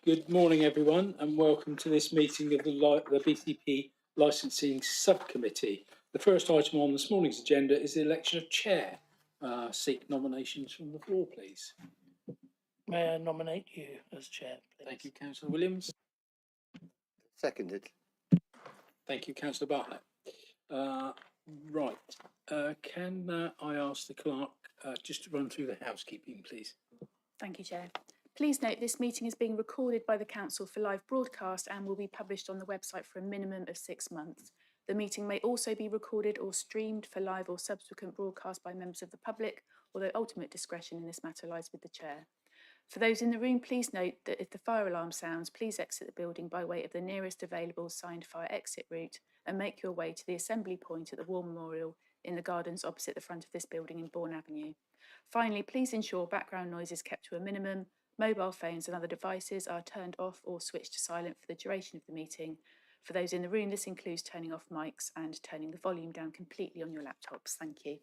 Good morning, everyone, and welcome to this meeting of the BCP Licensing Subcommittee. The first item on this morning's agenda is the election of chair. Seek nominations from the floor, please. May I nominate you as chair, please? Thank you, Councillor Williams. Seconded. Thank you, Councillor Bartlett. Can I ask the clerk just to run through the housekeeping, please? Thank you, Chair. Please note this meeting is being recorded by the Council for live broadcast and will be published on the website for a minimum of 6 months. The meeting may also be recorded or streamed for live or subsequent broadcast by members of the public, although ultimate discretion in this matter lies with the Chair. For those in the room, please note that if the fire alarm sounds, please exit the building by way of the nearest available signed fire exit route and make your way to the assembly point at the War Memorial in the gardens opposite the front of this building in Bourne Avenue. Finally, please ensure background noise is kept to a minimum. Mobile phones and other devices are turned off or switched to silent for the duration of the meeting. For those in the room, this includes turning off mics and turning the volume down completely on your laptops. Thank you.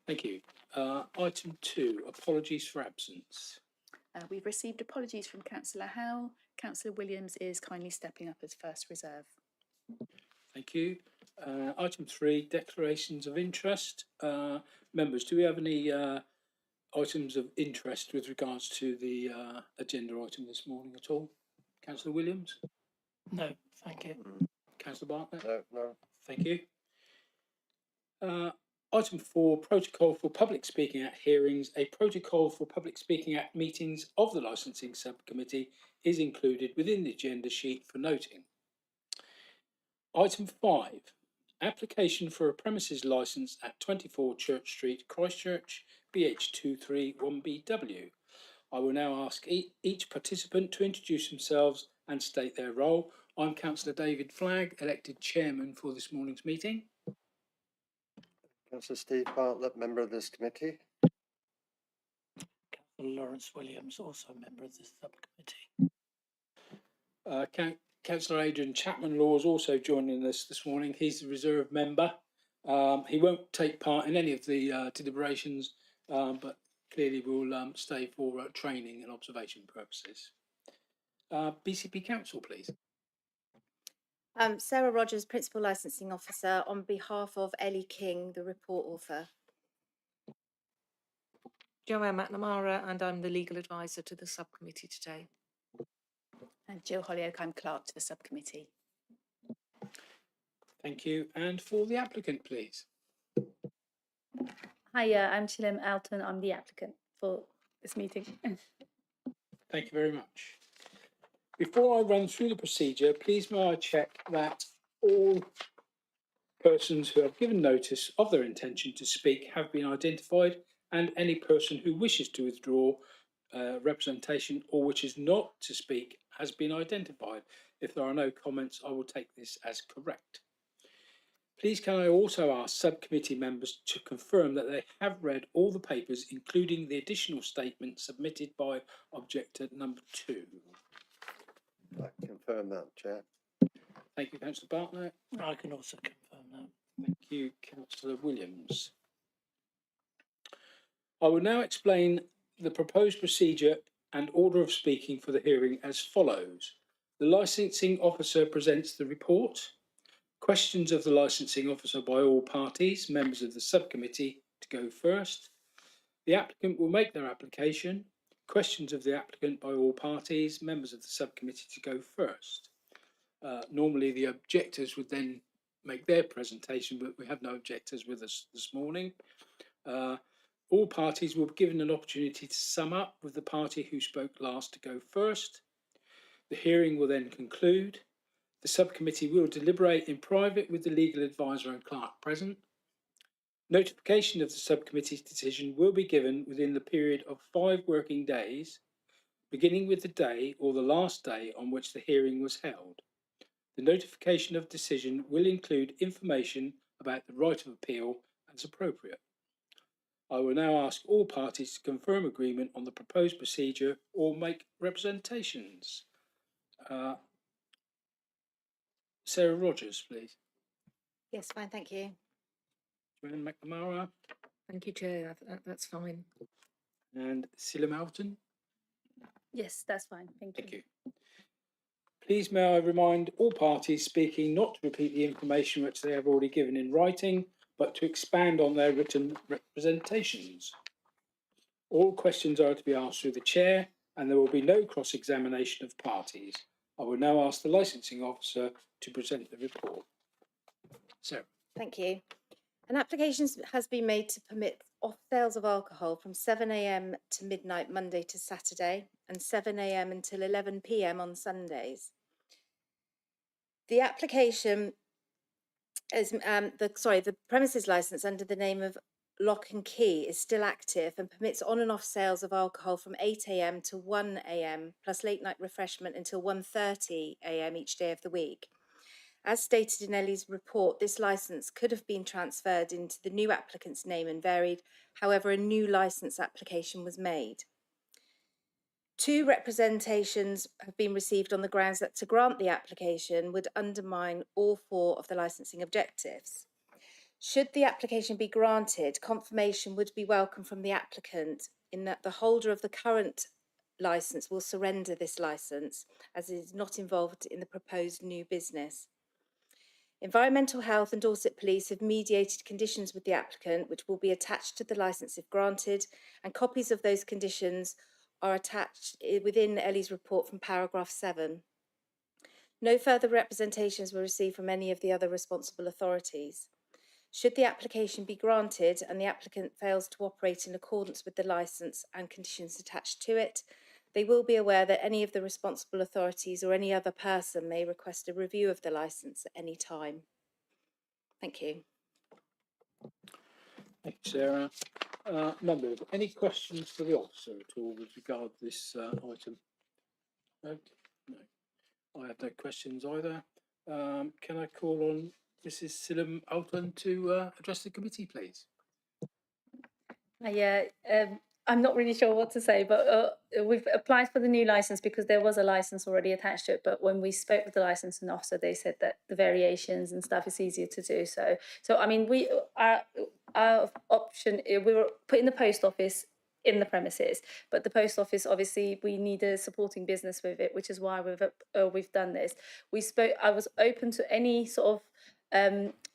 Thank you. Item 2, apologies for absence. We've received apologies from Councillor Howell. Councillor Williams is kindly stepping up as first reserve. Thank you. Item 3, declarations of interest. Members, do we have any items of interest with regards to the agenda item this morning at all? Councillor Williams? No, thank you. Councillor Bartlett? No. Thank you. Item 4, protocol for public speaking at hearings. A protocol for public speaking at meetings of the licensing subcommittee is included within the agenda sheet for noting. Item 5, application for a premises licence at 24 Church Street, Christchurch, BH231BW. I will now ask each participant to introduce themselves and state their role. I'm Councillor David Flagg, elected chairman for this morning's meeting. Councillor Steve Bartlett, member of this committee. Councillor Lawrence Williams, also a member of this subcommittee. Councillor Adrian Chapman-Law is also joining us this morning. He's the reserve member. He won't take part in any of the deliberations, but clearly will stay for training and observation purposes. BCP Council, please. Sarah Rogers, Principal Licensing Officer, on behalf of Ellie King, the report author. Joanne McNamara, and I'm the legal advisor to the subcommittee today. And Jill Hollyoak, I'm clerk to the subcommittee. Thank you. And for the applicant, please. Hi, I'm Chilim Alton. I'm the applicant for this meeting. Thank you very much. Before I run through the procedure, please may I check that all persons who have given notice of their intention to speak have been identified, and any person who wishes to withdraw representation or wishes not to speak has been identified. If there are no comments, I will take this as correct. Please can I also ask subcommittee members to confirm that they have read all the papers, including the additional statement submitted by objector number 2. I confirm that, Chair. Thank you, Councillor Bartlett. I can also confirm that. Thank you, Councillor Williams. I will now explain the proposed procedure and order of speaking for the hearing as follows. The licensing officer presents the report. Questions of the licensing officer by all parties, members of the subcommittee to go first. The applicant will make their application. Questions of the applicant by all parties, members of the subcommittee to go first. Normally the objectors would then make their presentation, but we have no objectors with us this morning. All parties will be given an opportunity to sum up, with the party who spoke last to go first. The hearing will then conclude. The subcommittee will deliberate in private with the legal advisor and clerk present. Notification of the subcommittee's decision will be given within the period of 5 working days, beginning with the day or the last day on which the hearing was held. The notification of decision will include information about the right of appeal as appropriate. I will now ask all parties to confirm agreement on the proposed procedure or make representations. Sarah Rogers, please. Yes, fine, thank you. Joanne McNamara. Thank you, Chair. That's fine. And Chilim Alton. Yes, that's fine. Thank you. Thank you. Please may I remind all parties speaking not to repeat the information which they have already given in writing, but to expand on their written representations. All questions are to be asked through the chair, and there will be no cross-examination of parties. I will now ask the licensing officer to present the report. Sarah. Thank you. An application has been made to permit off sales of alcohol from 7 a.m. to midnight Monday to Saturday and 7 a.m. until 11 p.m. on Sundays. The application is the premises license under the name of Lock and Key is still active and permits on and off sales of alcohol from 8 a.m. to 1 a.m. plus late night refreshment until 1:30 a.m. each day of the week. As stated in Ellie's report, this licence could have been transferred into the new applicant's name and varied, however, a new licence application was made. 2 representations have been received on the grounds that to grant the application would undermine all 4 of the licensing objectives. Should the application be granted, confirmation would be welcome from the applicant in that the holder of the current licence will surrender this licence as it is not involved in the proposed new business. Environmental Health and Dorset Police have mediated conditions with the applicant, which will be attached to the licence if granted, and copies of those conditions are attached within Ellie's report from paragraph 7. No further representations were received from any of the other responsible authorities. Should the application be granted and the applicant fails to operate in accordance with the licence and conditions attached to it, they will be aware that any of the responsible authorities or any other person may request a review of the licence at any time. Thank you. Thank you, Sarah. Members, any questions for the officer at all with regard to this item? No? No. I have no questions either. Can I call on Mrs. Silham Alton to address the committee, please? Yeah, I'm not really sure what to say, but we've applied for the new license because there was a license already attached to it. But when we spoke with the licensing officer, they said that the variations and stuff is easier to do. So I mean, our option, we were put in the post office in the premises, but the post office, obviously we need a supporting business with it, which is why we've done this. I was open to any sort of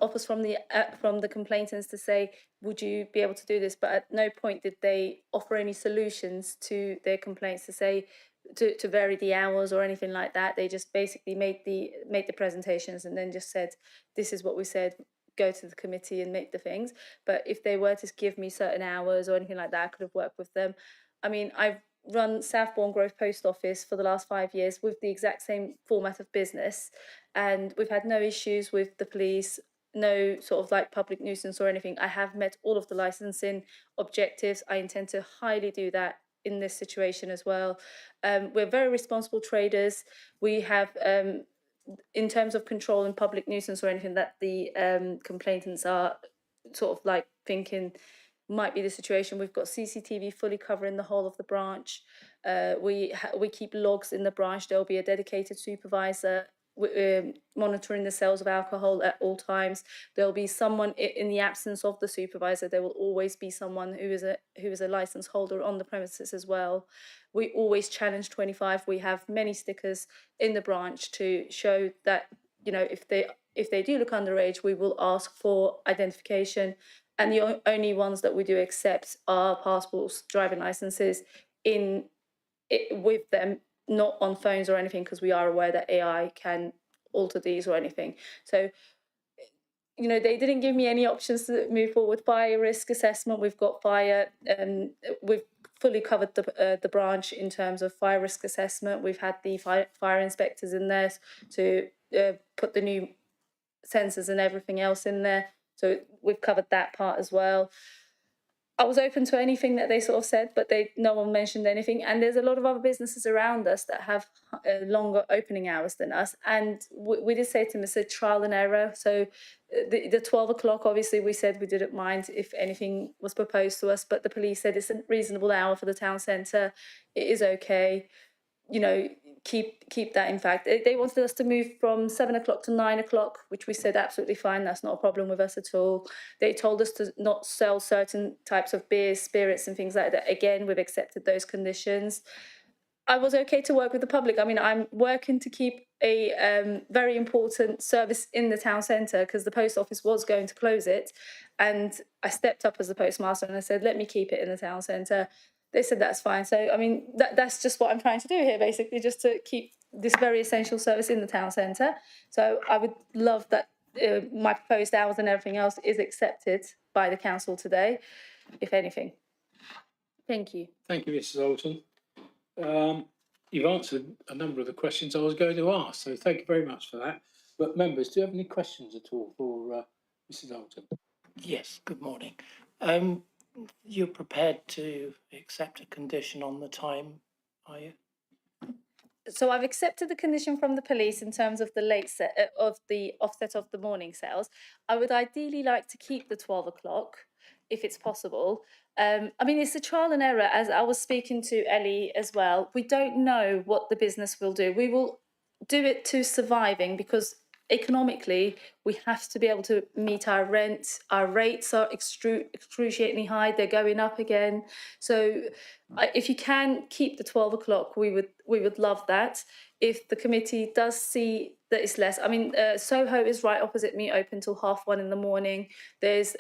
offers from the complainants to say, would you be able to do this? But at no point did they offer any solutions to their complaints to say to vary the hours or anything like that. They just basically made the presentations and then just said, this is what we said, go to the committee and make the things. But if they were to give me certain hours or anything like that, I could have worked with them. I mean, I've run Southbourne Grove Post Office for the last 5 years with the exact same format of business, and we've had no issues with the police, no sort of like public nuisance or anything. I have met all of the licensing objectives. I intend to highly do that in this situation as well. We're very responsible traders. We have in terms of controlling public nuisance or anything that the complainants are sort of like thinking might be the situation. We've got CCTV fully covering the whole of the branch. We keep logs in the branch. There'll be a dedicated supervisor monitoring the sales of alcohol at all times. There'll be someone in the absence of the supervisor. There will always be someone who is a license holder on the premises as well. We always challenge 25. We have many stickers in the branch to show that, you know, if they do look underage, we will ask for identification. And the only ones that we do accept are passports, driving licenses with them, not on phones or anything, because we are aware that AI can alter these or anything. So, you know, they didn't give me any options to move forward. Fire risk assessment, we've got fire, we've fully covered the branch in terms of fire risk assessment. We've had the fire inspectors in there to put the new sensors and everything else in there. So we've covered that part as well. I was open to anything that they sort of said, but no one mentioned anything. And there's a lot of other businesses around us that have longer opening hours than us. And we did say to them, it's a trial and error. So the 12 o'clock, obviously, we said we didn't mind if anything was proposed to us, but the police said it's a reasonable hour for the town centre. It is okay. You know, keep that. In fact, they wanted us to move from 7 o'clock to 9 o'clock, which we said absolutely fine. That's not a problem with us at all. They told us to not sell certain types of beers, spirits and things like that. Again, we've accepted those conditions. I was okay to work with the public. I mean, I'm working to keep a very important service in the town centre because the post office was going to close it. And I stepped up as the postmaster and I said, let me keep it in the town centre. They said, that's fine. So, I mean, that's just what I'm trying to do here, basically, just to keep this very essential service in the town centre. So I would love that my proposed hours and everything else is accepted by the council today, if anything. Thank you. Thank you, Mrs. Alton. You've answered a number of the questions I was going to ask, so thank you very much for that. But members, do you have any questions at all for Mrs. Alton? Yes, good morning. You're prepared to accept a condition on the time, are you? So I've accepted the condition from the police in terms of the late set of the offset of the morning sales. I would ideally like to keep the 12 o'clock if it's possible. I mean, it's a trial and error. As I was speaking to Ellie as well, we don't know what the business will do. We will do it to surviving because economically we have to be able to meet our rent. Our rates are excruciatingly high. They're going up again. So if you can keep the 12 o'clock, we would love that. If the committee does see that it's less, I mean, Soho is right opposite me, open till 1:30 in the morning. There's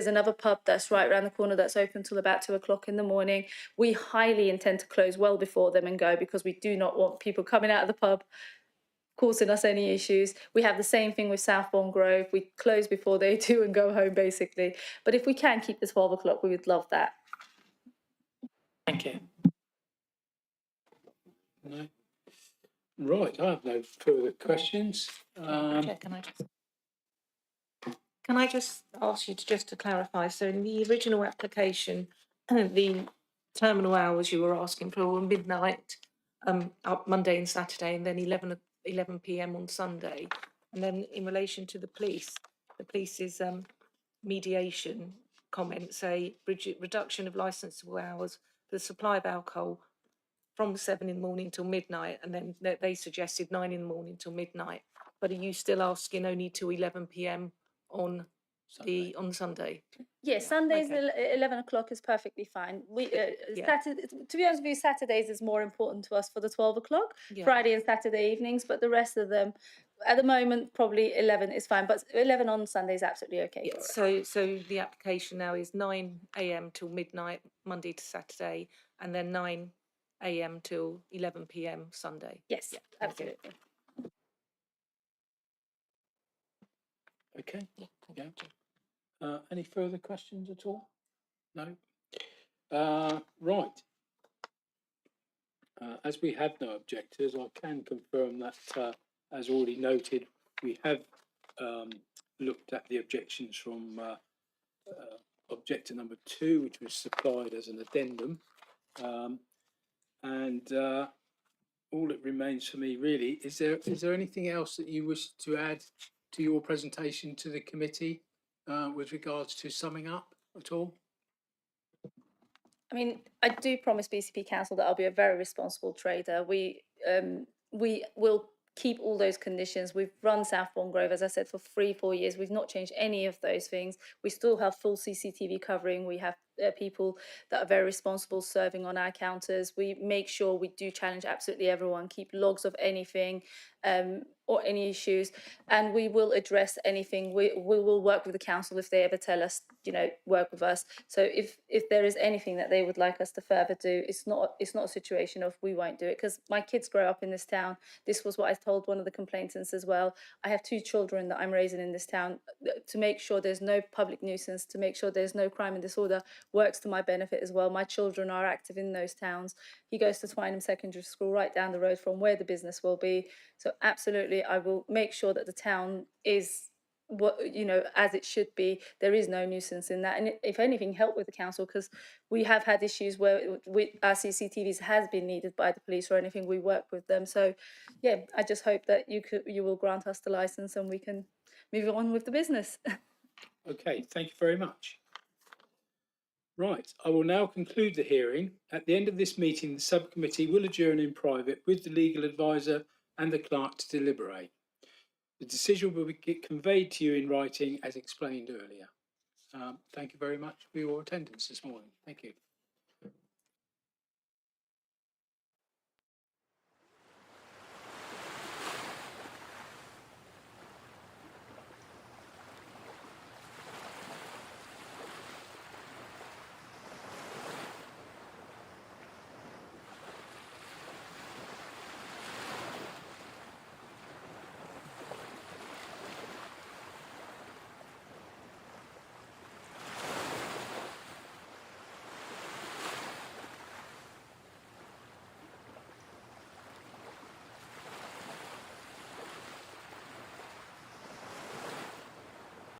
another pub that's right around the corner that's open till about 2 o'clock in the morning. We highly intend to close well before them and go because we do not want people coming out of the pub causing us any issues. We have the same thing with Southbourne Grove. We close before they do and go home, basically. But if we can keep the 12 o'clock, we would love that. Thank you. No. Right, I have no further questions. Chair, can I just ask you to clarify? So in the original application, the terminal hours you were asking for were midnight, up Monday and Saturday, and then 11 p.m. on Sunday. And then in relation to the police's mediation comments say reduction of licensable hours for the supply of alcohol from 7 in the morning till midnight, and then they suggested 9 in the morning till midnight. But are you still asking only till 11 p.m. on Sunday? Yes, Sundays Okay. 11 o'clock is perfectly fine. Yeah. Saturday, to be honest with you, Saturdays is more important to us for the 12 o'clock, Yeah. Friday and Saturday evenings, but the rest of them, at the moment, probably 11 is fine, but 11 on Sunday is absolutely okay for us. So the application now is 9 a.m. till midnight, Monday to Saturday, and then 9 a.m. till 11 p.m. Sunday. Yes, Yeah, absolutely. Okay. Yeah. Yeah. Any further questions at all? No. Right. As we have no objectors, I can confirm that, as already noted, we have looked at the objections from objector number 2, which was supplied as an addendum, and all that remains for me really is there anything else that you wish to add to your presentation to the committee with regards to summing up at all? I mean, I do promise BCP Council that I'll be a very responsible trader. We will keep all those conditions. We've run Southbourne Grove, as I said, for 3-4 years. We've not changed any of those things. We still have full CCTV covering. We have people that are very responsible serving on our counters. We make sure we do challenge absolutely everyone, keep logs of anything or any issues, and we will address anything. We will work with the council if they ever tell us, work with us. So if there is anything that they would like us to further do, it's not a situation of we won't do it, because my kids grow up in this town. This was what I told one of the complainants as well. I have 2 children that I'm raising in this town. To make sure there's no public nuisance, to make sure there's no crime and disorder, works to my benefit as well. My children are active in those towns. He goes to Twynham Secondary School right down the road from where the business will be. So absolutely, I will make sure that the town is as it should be. There is no nuisance in that, and if anything, help with the council, because we have had issues where our CCTVs has been needed by the police or anything. We work with them. So yeah, I just hope that you will grant us the license and we can move on with the business. Okay, thank you very much. Right, I will now conclude the hearing. At the end of this meeting, the subcommittee will adjourn in private with the legal advisor and the clerk to deliberate. The decision will be conveyed to you in writing as explained earlier. Thank you very much for your attendance this morning. Thank you.